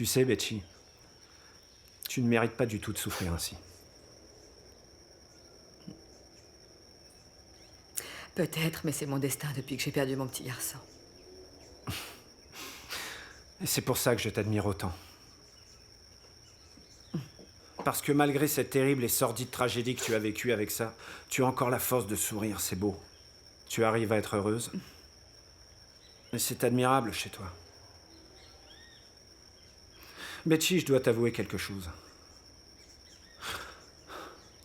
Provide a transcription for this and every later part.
Tu sais, Betty, tu ne mérites pas du tout de souffrir ainsi. Peut-être, mais c'est mon destin depuis que j'ai perdu mon petit garçon. Et c'est pour ça que je t'admire autant. Parce que malgré cette terrible et sordide tragédie que tu as vécue avec ça, tu as encore la force de sourire, c'est beau. Tu arrives à être heureuse. Et c'est admirable chez toi. Betty, je dois t'avouer quelque chose.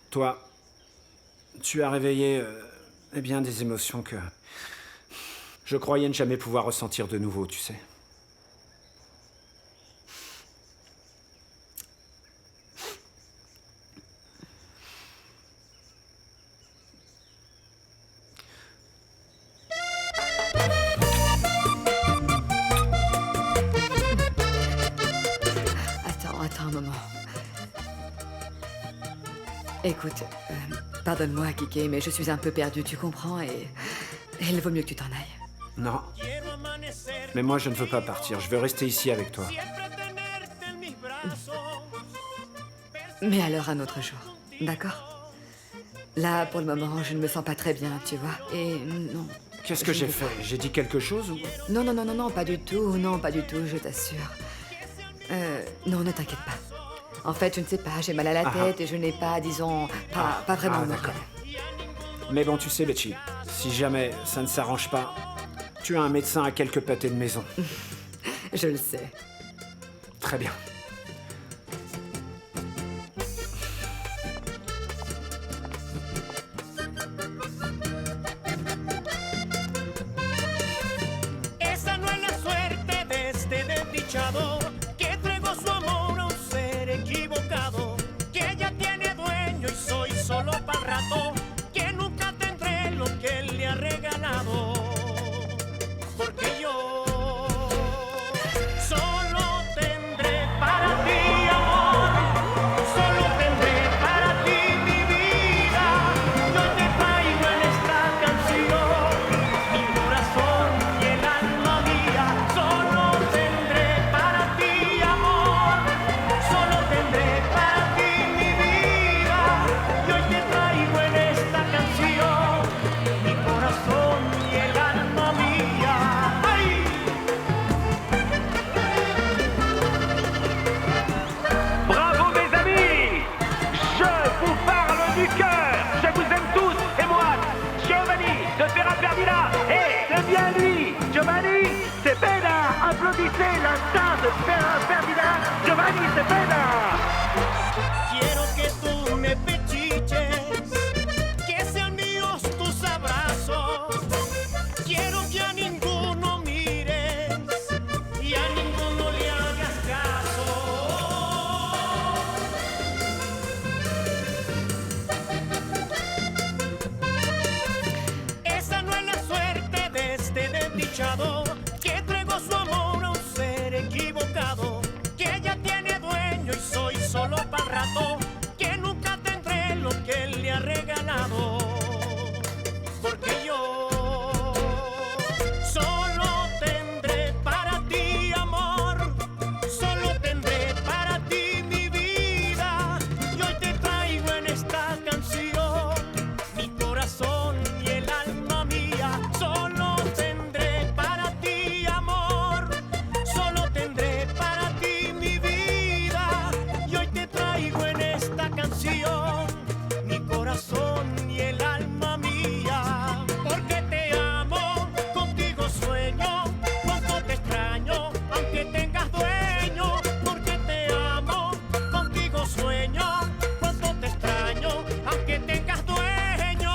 Toi, tu as réveillé, eh bien, des émotions que je croyais ne jamais pouvoir ressentir de nouveau, tu sais. Attends un moment. Écoute, pardonne-moi, Kike, mais je suis un peu perdue, tu comprends, et il vaut mieux que tu t'en ailles. Non. Mais moi, je ne veux pas partir. Je veux rester ici avec toi. Mais alors un autre jour, d'accord? Là, pour le moment, je ne me sens pas très bien, tu vois, et non. Qu'est-ce que j'ai fait? J'ai dit quelque chose ou... Non, pas du tout, non, pas du tout, je t'assure. Non, ne t'inquiète pas. En fait, je ne sais pas, j'ai mal à la tête et je n'ai pas, disons, pas vraiment le moral. Mais bon, tu sais, Betty, si jamais ça ne s'arrange pas, tu as un médecin à quelques pâtés de maison. Je le sais. Très bien. Esa no es la suerte de este desdichado que entregó su amor a un ser equivocado, que ella tiene dueño y soy solo para rato, que nunca tendré lo que él le ha regalado, porque yo solo tendré para ti amor, solo tendré para ti mi vida. Yo te traigo en esta canción mi corazón y el alma mía. Solo tendré para ti amor, solo tendré para ti mi vida. Y hoy te traigo en esta canción mi corazón y el alma mía. ¡Ay! Bravo mes amis! Je vous parle du cœur! Je vous aime tous et moi, Giovanni de Ferra Perdida! Et c'est bien lui, Giovanni Cepeda! Applaudissez la star de Ferra Perdida, Giovanni Cepeda! Quiero que tú me pechiches, que sean míos tus abrazos. Quiero que a ninguno mires y a ninguno le hagas caso. Esa no es la suerte de este desdichado que entregó su amor a un ser equivocado, que ella tiene dueño y soy solo para rato, que nunca tendré lo que él le ha regalado, porque yo solo tendré para ti amor, solo tendré para ti mi vida. Y hoy te traigo en esta canción mi corazón y el alma mía. Solo tendré para ti amor, solo tendré para ti mi vida. Y hoy te traigo en esta canción mi corazón y el alma mía. Porque te amo, contigo sueño, cuánto te extraño, aunque tengas dueño. Porque te amo, contigo sueño, cuánto te extraño, aunque tengas dueño.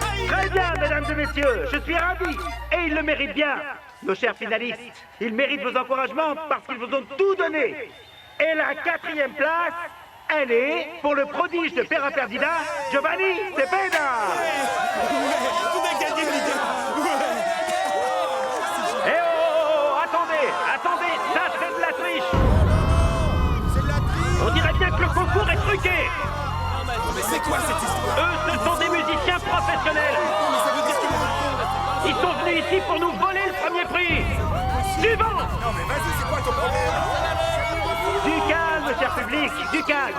Ay, Très bien, mesdames et messieurs, je suis ravi! Et ils le méritent bien, nos chers finalistes. Ils méritent vos encouragements parce qu'ils vous ont tout donné. Et la 4e place, elle est pour le prodige de Ferra Perdida, Giovanni Cepeda! Eh oh, attendez, ça c'est de la triche! On dirait bien que le concours est truqué! Mais c'est quoi cette histoire? Eux, ce sont des musiciens professionnels! Mais ça veut dire que... Ils sont venus ici pour nous voler le premier prix! Suivant! Non mais vas-y, c'est quoi ton problème? Du calme, cher public, du calme.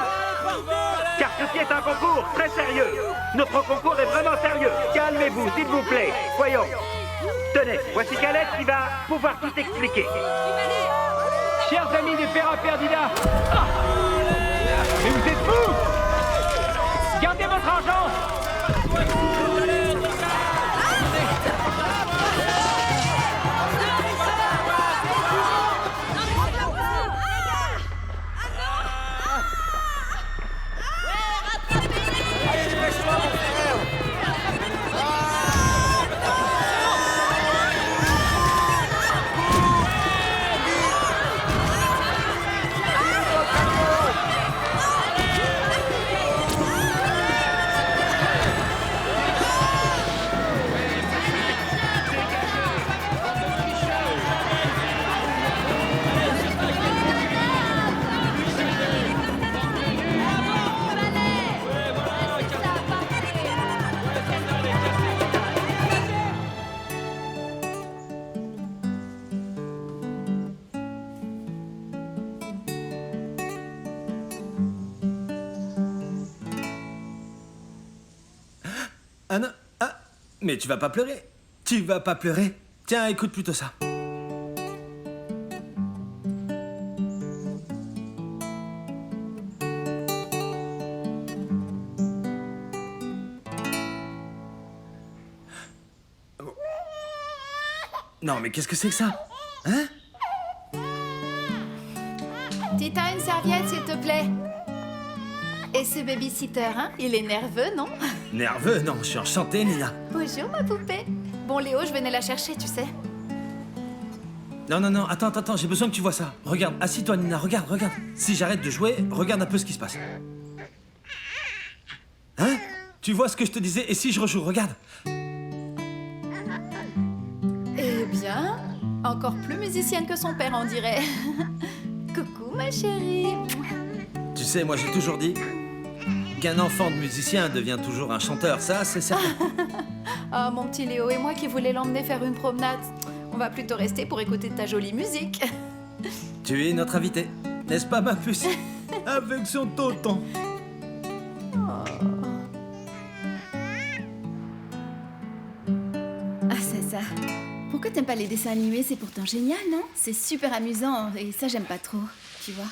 Car ceci est un concours très sérieux. Notre concours est vraiment sérieux. Calmez-vous, s'il vous plaît. Voyons. Tenez, voici Calette qui va pouvoir tout expliquer. Chers amis des Pera Perdida. Ah, mais vous êtes fous! Gardez votre argent! Allez, dépêche-toi, mon frère. Ah non, ah, mais tu vas pas pleurer. Tu vas pas pleurer. Tiens, écoute plutôt ça. Non, mais qu'est-ce que c'est que ça? Hein? Tita, une serviette, s'il te plaît. Et ce babysitter, hein? Il est nerveux, non? Nerveux? Non, je suis enchanté, Nina. Bonjour, ma poupée. Bon, Léo, je venais la chercher, tu sais. Non, non, non, attends, j'ai besoin que tu vois ça. Regarde, assis-toi, Nina, regarde. Si j'arrête de jouer, regarde un peu ce qui se passe. Hein? Tu vois ce que je te disais? Et si je rejoue, regarde. Eh bien, encore plus musicienne que son père, on dirait. Coucou, ma chérie. Tu sais, moi j'ai toujours dit qu'un enfant de musicien devient toujours un chanteur, ça c'est certain. Oh, mon petit Léo et moi qui voulais l'emmener faire une promenade. On va plutôt rester pour écouter ta jolie musique. Tu es notre invité, n'est-ce pas ma puce? Avec son tonton. Ah, c'est ça. Pourquoi t'aimes pas les dessins animés? C'est pourtant génial, non? C'est super amusant et ça, j'aime pas trop, tu vois.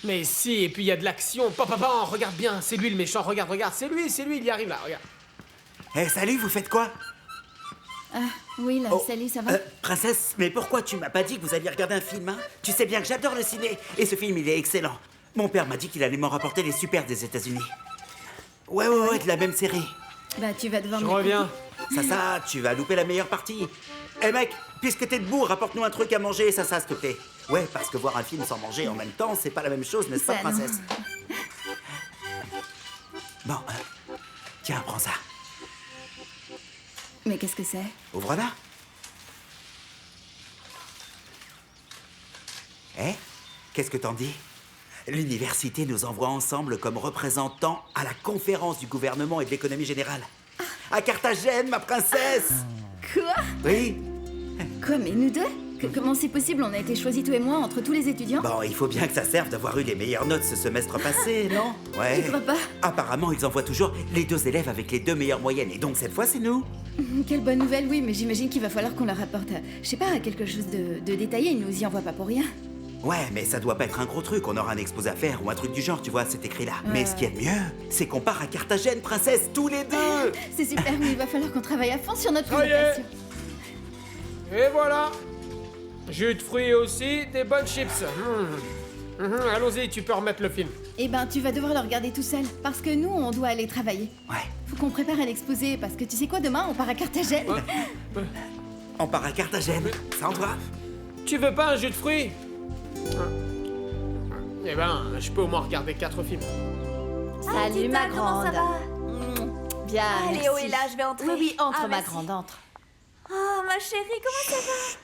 Mais si, et puis il y a de l'action. Papa, regarde bien, c'est lui le méchant, regarde, c'est lui, il y arrive là, regarde. Eh, salut, vous faites quoi? Ah, oui, là, Oh, salut, ça va? Princesse, mais pourquoi tu m'as pas dit que vous alliez regarder un film, hein? Tu sais bien que j'adore le ciné, et ce film, il est excellent. Mon père m'a dit qu'il allait m'en rapporter les super des États-Unis. Ouais, de la même série. Bah, tu vas devoir Je me reviens. Ça, tu vas louper la meilleure partie. Eh mec, puisque t'es debout, rapporte-nous un truc à manger, ça, s'il te plaît. Ouais, parce que voir un film sans manger en même temps, c'est pas la même chose, n'est-ce pas, Ça, non. princesse? Bon, tiens, prends ça. Mais qu'est-ce que c'est? Ouvre-la. Eh? Qu'est-ce que t'en dis? L'université nous envoie ensemble comme représentants à la conférence du gouvernement et de l'économie générale. À Carthagène, ma princesse! Quoi? Oui? Quoi, mais nous deux? Comment c'est possible? On a été choisis tous et moi entre tous les étudiants? Bon, il faut bien que ça serve d'avoir eu les meilleures notes ce semestre passé, non? Ouais. Je crois pas. Apparemment, ils envoient toujours les 2 élèves avec les 2 meilleures moyennes. Et donc, cette fois, c'est nous. Quelle bonne nouvelle, oui, mais j'imagine qu'il va falloir qu'on leur apporte, je sais pas, quelque chose de détaillé. Ils nous y envoient pas pour rien. Ouais, mais ça doit pas être un gros truc. On aura un exposé à faire ou un truc du genre, tu vois, c'est écrit là. Mais ce qui est mieux, c'est qu'on part à Carthagène, princesse, tous les deux! C'est super, mais il va falloir qu'on travaille à fond sur notre Ça y est. présentation. Et voilà. Jus de fruits aussi, des bonnes chips. Allons-y, tu peux remettre le film. Eh ben, tu vas devoir le regarder tout seul, parce que nous, on doit aller travailler. Ouais. Faut qu'on prépare un exposé, parce que tu sais quoi, demain, on part à Carthagène. On part à Carthagène, ça envoie. Tu veux pas un jus de fruits? Eh ben, je peux au moins regarder 4 films. Salut, Tita, ma comment ça grande. va? Bien, Ah, merci. Léo est là, je vais entrer. Oui, oui, entre, Ah, ma merci. grande, entre. Oh, ma chérie, comment ça va?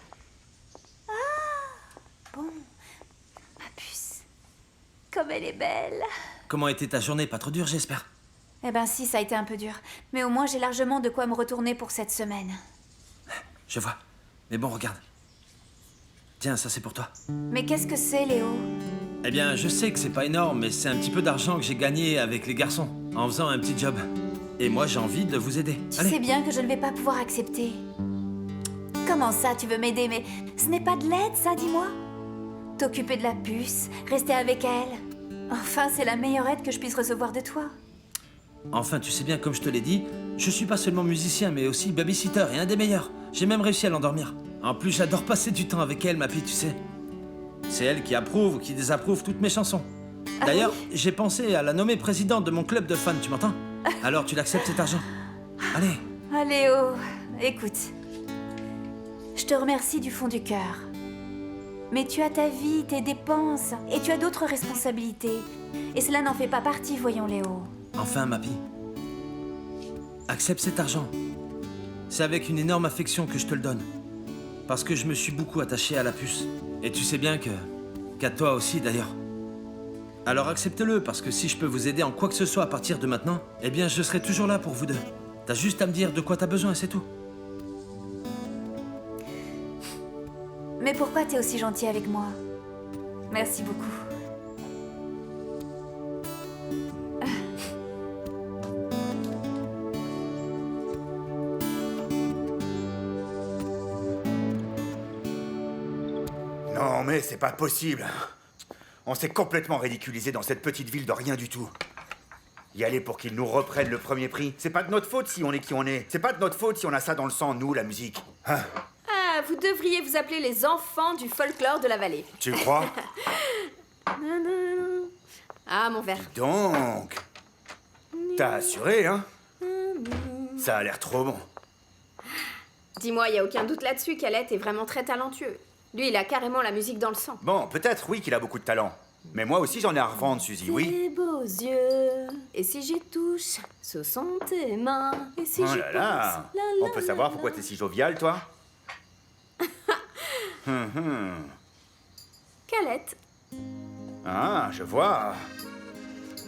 Ah, bon. Ma puce. Comme elle est belle. Comment était ta journée? Pas trop dure, j'espère. Eh ben si, ça a été un peu dur. Mais au moins, j'ai largement de quoi me retourner pour cette semaine. Je vois. Mais bon, regarde. Tiens, ça c'est pour toi. Mais qu'est-ce que c'est, Léo? Eh bien, je sais que c'est pas énorme, mais c'est un petit peu d'argent que j'ai gagné avec les garçons, en faisant un petit job. Et moi, j'ai envie de vous aider. Tu Allez. sais bien que je ne vais pas pouvoir accepter. Comment ça, tu veux m'aider? Mais ce n'est pas de l'aide, ça, dis-moi. T'occuper de la puce, rester avec elle. Enfin, c'est la meilleure aide que je puisse recevoir de toi. Enfin, tu sais bien, comme je te l'ai dit, je suis pas seulement musicien, mais aussi babysitter et un des meilleurs. J'ai même réussi à l'endormir. En plus, j'adore passer du temps avec elle, ma fille, tu sais. C'est elle qui approuve ou qui désapprouve toutes mes chansons. D'ailleurs, j'ai pensé à la nommer présidente de mon club de fans, tu m'entends? Alors, tu l'acceptes cet argent? Allez. Ah, Léo, écoute. Je te remercie du fond du cœur. Mais tu as ta vie, tes dépenses, et tu as d'autres responsabilités. Et cela n'en fait pas partie, voyons, Léo. Enfin, ma fille. Accepte cet argent. C'est avec une énorme affection que je te le donne. Parce que je me suis beaucoup attaché à la puce. Et tu sais bien qu'à toi aussi, d'ailleurs. Alors accepte-le, parce que si je peux vous aider en quoi que ce soit à partir de maintenant, eh bien, je serai toujours là pour vous deux. T'as juste à me dire de quoi t'as besoin, c'est tout. Mais pourquoi t'es aussi gentil avec moi? Merci beaucoup. Non, mais c'est pas possible. On s'est complètement ridiculisé dans cette petite ville de rien du tout. Y aller pour qu'ils nous reprennent le premier prix, c'est pas de notre faute si on est qui on est. C'est pas de notre faute si on a ça dans le sang, nous, la musique. Hein? Ah, vous devriez vous appeler les enfants du folklore de la vallée. Tu crois? Ah, mon verre. Donc, t'as assuré, hein? Ça a l'air trop bon. Dis-moi, y a aucun doute là-dessus qu'Alette est vraiment très talentueux. Lui, il a carrément la musique dans le sang. Bon, peut-être, oui, qu'il a beaucoup de talent. Mais moi aussi, j'en ai à revendre, Suzy, oui. Tes beaux yeux, et si j'y touche, ce sont tes mains, et si Oh j'y là là! On peut savoir pourquoi t'es si jovial, toi? Calette. Ah, je vois.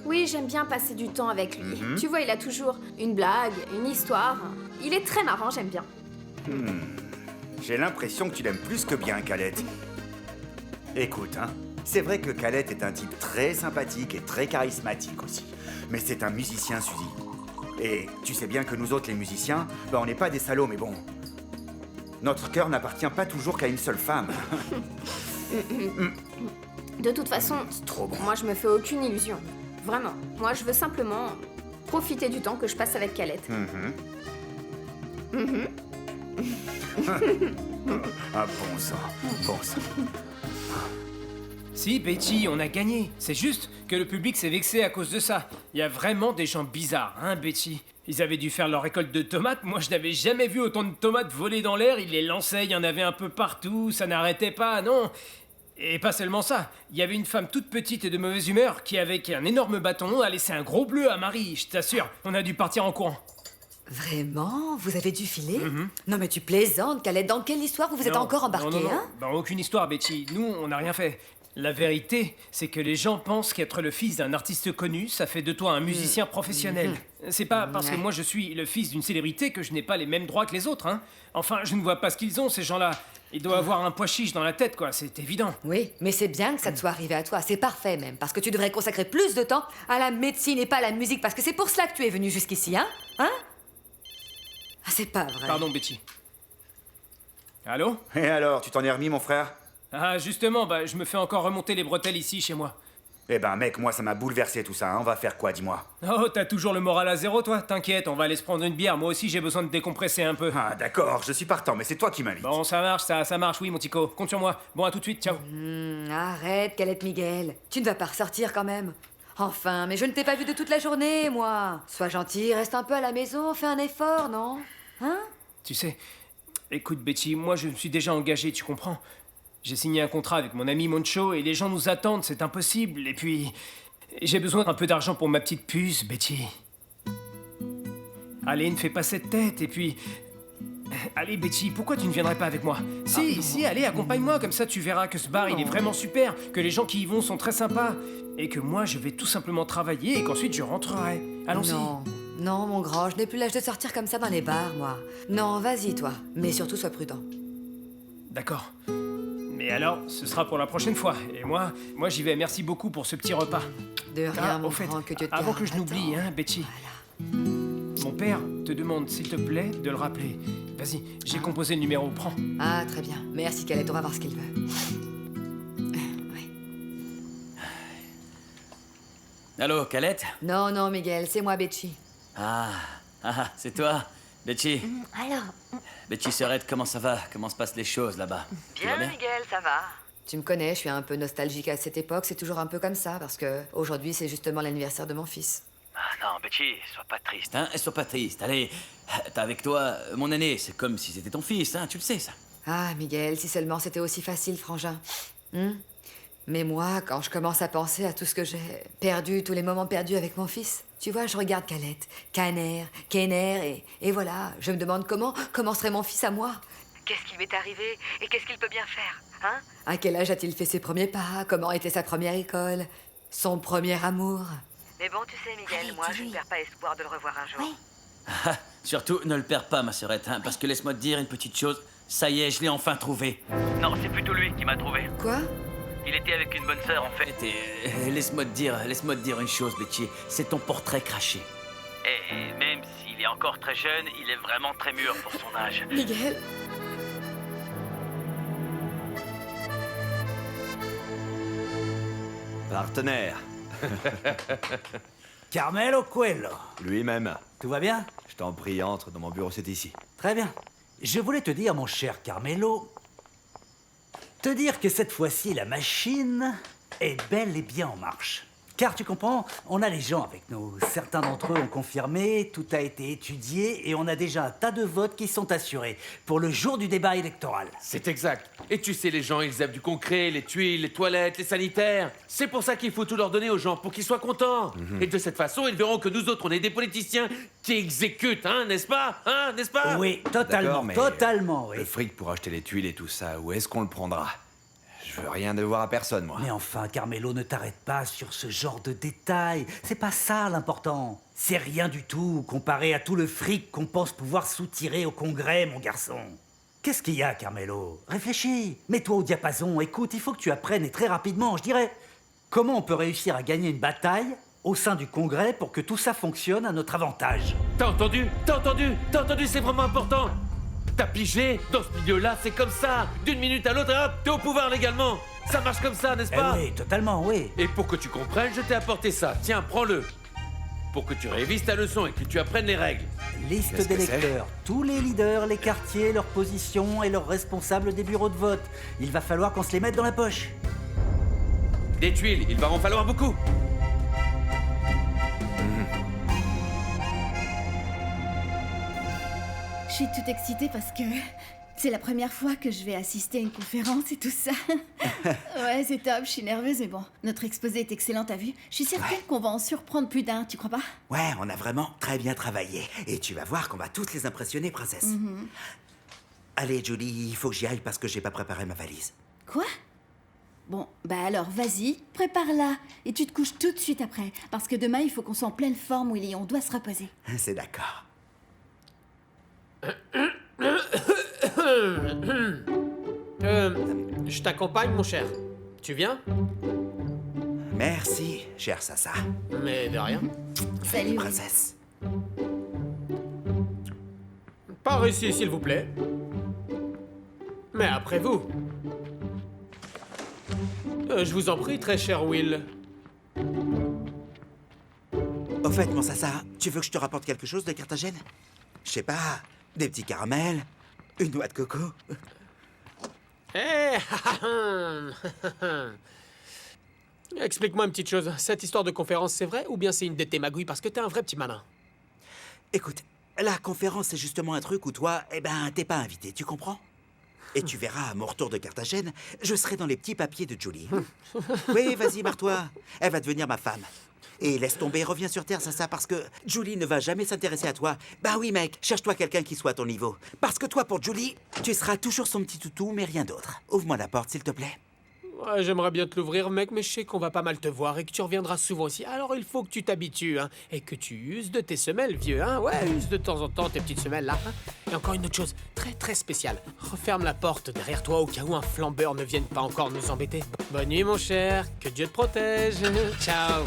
Oui, j'aime bien passer du temps avec lui. Mhm. Tu vois, il a toujours une blague, une histoire. Il est très marrant, j'aime bien. J'ai l'impression que tu l'aimes plus que bien, Calette. Écoute, hein, c'est vrai que Calette est un type très sympathique et très charismatique aussi. Mais c'est un musicien, Suzy. Et tu sais bien que nous autres, les musiciens, on n'est pas des salauds, mais bon. Notre cœur n'appartient pas toujours qu'à une seule femme. De toute façon, trop bon. Moi, je me fais aucune illusion. Vraiment. Moi, je veux simplement profiter du temps que je passe avec Calette. Ah, bon sang, bon sang. Si, Betty, on a gagné. C'est juste que le public s'est vexé à cause de ça. Il y a vraiment des gens bizarres, hein, Betty? Ils avaient dû faire leur récolte de tomates. Moi, je n'avais jamais vu autant de tomates voler dans l'air. Ils les lançaient, il y en avait un peu partout. Ça n'arrêtait pas, non. Et pas seulement ça. Il y avait une femme toute petite et de mauvaise humeur qui, avec un énorme bâton, a laissé un gros bleu à Marie. Je t'assure, on a dû partir en courant. Vraiment? Vous avez dû filer? Non mais tu plaisantes, Calette. Dans quelle histoire vous vous êtes Non, encore embarqué, non. hein? Dans aucune histoire, Betty. Nous, on n'a rien fait. La vérité, c'est que les gens pensent qu'être le fils d'un artiste connu, ça fait de toi un musicien professionnel. C'est pas parce que moi je suis le fils d'une célébrité que je n'ai pas les mêmes droits que les autres, hein. Enfin, je ne vois pas ce qu'ils ont, ces gens-là. Ils doivent avoir un pois chiche dans la tête, quoi, c'est évident. Oui, mais c'est bien que ça te soit arrivé à toi. C'est parfait même, parce que tu devrais consacrer plus de temps à la médecine et pas à la musique, parce que c'est pour cela que tu es venu jusqu'ici, hein? Hein? Ah, c'est pas vrai. Pardon, Betty. Allô? Et alors, tu t'en es remis, mon frère? Ah, justement, je me fais encore remonter les bretelles ici, chez moi. Eh ben, mec, moi, ça m'a bouleversé tout ça, hein. On va faire quoi, dis-moi? Oh, t'as toujours le moral à zéro, toi? T'inquiète, on va aller se prendre une bière. Moi aussi, j'ai besoin de décompresser un peu. Ah, d'accord, je suis partant, mais c'est toi qui m'invites. Bon, ça marche, ça marche, oui, mon Tico. Compte sur moi. Bon, à tout de suite, ciao. Arrête, Calette Miguel. Tu ne vas pas ressortir quand même. Enfin, mais je ne t'ai pas vu de toute la journée, moi. Sois gentil, reste un peu à la maison, fais un effort, non? Hein? Tu sais, écoute, Betty, moi, je me suis déjà engagé, tu comprends? J'ai signé un contrat avec mon ami Moncho et les gens nous attendent, c'est impossible. Et puis, j'ai besoin d'un peu d'argent pour ma petite puce, Betty. Allez, ne fais pas cette tête, et puis... Allez, Betty, pourquoi tu ne viendrais pas avec moi? Si, allez, accompagne-moi, comme ça tu verras que ce bar, il est vraiment super, que les gens qui y vont sont très sympas, et que moi, je vais tout simplement travailler et qu'ensuite je rentrerai. Allons-y. Non, mon grand, je n'ai plus l'âge de sortir comme ça dans les bars, moi. Non, vas-y, toi. Mais surtout, sois prudent. D'accord. Et alors, ce sera pour la prochaine fois. Et moi j'y vais. Merci beaucoup pour ce petit repas. De rien, Ah, mon au fait, grand, que Dieu te avant garde. que je n'oublie, Attends. hein, Betty. Mon père te demande, s'il te plaît, de le rappeler. Vas-y, j'ai composé le numéro, prends. Ah, très bien. Merci, Calette, on va voir ce qu'il veut. Allô, Calette? Non, non, Miguel, c'est moi, Betty. C'est toi, Betty. Alors, Betty Serrette, comment ça va? Comment se passent les choses là-bas? Tout va bien? Miguel, ça va. Tu me connais, je suis un peu nostalgique à cette époque, c'est toujours un peu comme ça, parce que aujourd'hui, c'est justement l'anniversaire de mon fils. Non, Betty, sois pas triste, hein? Sois pas triste. Allez, t'as avec toi mon aîné, c'est comme si c'était ton fils, hein? Tu le sais, ça. Ah, Miguel, si seulement c'était aussi facile, frangin. Mais moi, quand je commence à penser à tout ce que j'ai perdu, tous les moments perdus avec mon fils, tu vois, je regarde Calette, Kenner, et voilà, je me demande comment serait mon fils à moi. Qu'est-ce qui lui est arrivé et qu'est-ce qu'il peut bien faire, hein? À quel âge a-t-il fait ses premiers pas? Comment était sa première école? Son premier amour? Mais bon, tu sais, Miguel, moi, je ne perds pas espoir de le revoir un jour. Surtout, ne le perds pas, ma sœurette, hein? Parce que laisse-moi te dire une petite chose, ça y est, je l'ai enfin trouvé. Non, c'est plutôt lui qui m'a trouvé. Quoi? Il était avec une bonne sœur, en fait, et laisse-moi te dire une chose, Betty, c'est ton portrait craché. Et même s'il est encore très jeune, il est vraiment très mûr pour son âge. Miguel? Partenaire. Carmelo Coelho. Lui-même. Tout va bien? Je t'en prie, entre dans mon bureau, c'est ici. Très bien. Je voulais te dire, mon cher Carmelo, te dire que cette fois-ci, la machine est bel et bien en marche. Car tu comprends, on a les gens avec nous. Certains d'entre eux ont confirmé, tout a été étudié et on a déjà un tas de votes qui sont assurés pour le jour du débat électoral. C'est exact. Et tu sais, les gens, ils aiment du concret, les tuiles, les toilettes, les sanitaires. C'est pour ça qu'il faut tout leur donner aux gens, pour qu'ils soient contents. Et de cette façon, ils verront que nous autres, on est des politiciens qui exécutent, hein, n'est-ce pas? Hein, n'est-ce pas? Oui, totalement, D'accord, mais totalement, oui. Le fric pour acheter les tuiles et tout ça, où est-ce qu'on le prendra? Je veux rien devoir à personne, moi. Mais enfin, Carmelo, ne t'arrête pas sur ce genre de détails. C'est pas ça l'important. C'est rien du tout comparé à tout le fric qu'on pense pouvoir soutirer au Congrès, mon garçon. Qu'est-ce qu'il y a, Carmelo? Réfléchis. Mets-toi au diapason. Écoute, il faut que tu apprennes et très rapidement, je dirais. Comment on peut réussir à gagner une bataille au sein du Congrès pour que tout ça fonctionne à notre avantage? T'as entendu? T'as entendu? T'as entendu? C'est vraiment important. T'as pigé? Dans ce milieu-là, c'est comme ça. D'une minute à l'autre, hop, t'es au pouvoir légalement. Ça marche comme ça, n'est-ce pas? Oui, totalement, oui. Et pour que tu comprennes, je t'ai apporté ça. Tiens, prends-le. Pour que tu révises ta leçon et que tu apprennes les règles. Liste d'électeurs. Tous les leaders, les quartiers, leurs positions et leurs responsables des bureaux de vote. Il va falloir qu'on se les mette dans la poche. Des tuiles, il va en falloir beaucoup. Je suis toute excitée parce que c'est la première fois que je vais assister à une conférence et tout ça. Ouais, c'est top, je suis nerveuse, mais bon, notre exposé est excellent, t'as vu? Je suis certaine qu'on va en surprendre plus d'un, tu crois pas? Ouais, on a vraiment très bien travaillé. Et tu vas voir qu'on va tous les impressionner, princesse. Allez, Julie, il faut que j'y aille parce que j'ai pas préparé ma valise. Quoi? Bon, bah alors, vas-y, prépare-la. Et tu te couches tout de suite après. Parce que demain, il faut qu'on soit en pleine forme, Willy, on doit se reposer. C'est d'accord. Je t'accompagne, mon cher. Tu viens? Merci, cher Sassa. Mais de rien. Salut, princesse. Par ici, s'il vous plaît. Mais après vous. Je vous en prie, très cher Will. Au fait, mon Sassa, tu veux que je te rapporte quelque chose de Carthagène? Je sais pas, des petits caramels, une noix de coco. Eh, explique-moi une petite chose. Cette histoire de conférence, c'est vrai ou bien c'est une de tes magouilles parce que t'es un vrai petit malin? Écoute, la conférence, c'est justement un truc où toi, t'es pas invité, tu comprends? Et tu verras, à mon retour de Carthagène, je serai dans les petits papiers de Julie. Oui, vas-y, marre-toi. Elle va devenir ma femme. Et laisse tomber, reviens sur Terre, ça, parce que Julie ne va jamais s'intéresser à toi. Bah oui, mec, cherche-toi quelqu'un qui soit à ton niveau. Parce que toi, pour Julie, tu seras toujours son petit toutou, mais rien d'autre. Ouvre-moi la porte, s'il te plaît. Ouais, j'aimerais bien te l'ouvrir, mec, mais je sais qu'on va pas mal te voir et que tu reviendras souvent ici. Alors il faut que tu t'habitues, hein, et que tu uses de tes semelles, vieux, hein. Ouais, use de temps en temps tes petites semelles, là. Hein. Et encore une autre chose, très très spéciale. Referme la porte derrière toi au cas où un flambeur ne vienne pas encore nous embêter. Bonne nuit, mon cher. Que Dieu te protège. Ciao.